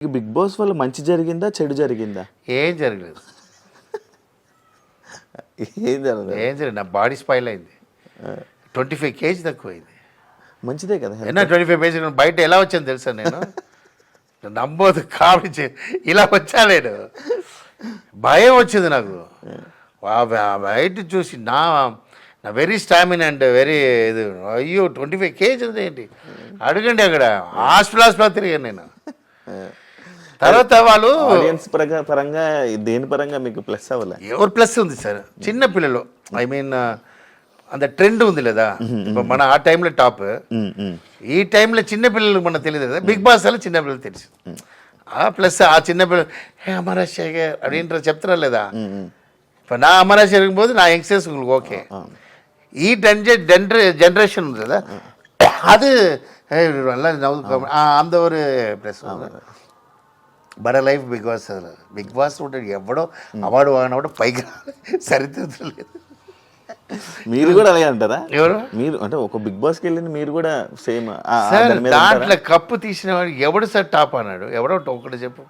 Big boss వల్ల మంచి జరిగిందా చెడు జరిగిందా? ఏం జరగలేదు. ఏం జరగదు. ఏం జరగదు. నా బాడీ స్పాయిల్ అయింది. 25 kg తక్కువైంది. మంచిదే కదా. అయినా 25 kg బయట ఎలా వచ్చాను తెలుసా నేను? నమ్మోదు కామెడీ ఇలా వచ్చా నేను. భయం వచ్చింది నాకు. బయట చూసి నా వెరీ స్టామినా అండ్ వెరీ ఇది అయ్యో 25 kg ఏంటి అడగండి. అక్కడ హాస్పిటల్ తిరిగాను నేను. తర్వాత వాళ్ళు ఆడియన్స్ పరంగా దేని పరంగా మీకు ప్లస్ అవ్వలే? ఎవరు ప్లస్ ఉంది సార్? చిన్న పిల్లలు ఐ మీన్ అంత ట్రెండ్ ఉంది లేదా ఇప్పుడు మన ఆ టైంలో టాప్, ఈ టైంలో చిన్న పిల్లలు మనకు తెలియదు కదా. బిగ్ బాస్ అలా చిన్న పిల్లలు తెలుసు. ఆ ప్లస్ ఆ చిన్న పిల్లలు హే అమరాజ్ శేఖర్ అదేంటారు చెప్తారా లేదా? ఇప్పుడు నా అమరాజ్ శేఖర్ పోతే నా యంగ్స్టర్స్ ఓకే. ఈ జనరేషన్ ఉంది కదా అది அந்த ஒரு plus. But life Bigg Boss ఉంటాడు ఎవడో అవార్డు వాడినప్పుడు పైకి సరిదిద్దు లేదు. మీరు కూడా అలాగే అంటారా? ఎవరు మీరు అంటే ఒక బిగ్ బాస్కి వెళ్ళింది మీరు కూడా సేమ్ దాంట్లో కప్పు తీసిన వాడు ఎవడు సార్ టాప్ అన్నాడు? ఎవడో ఒకటి చెప్పు.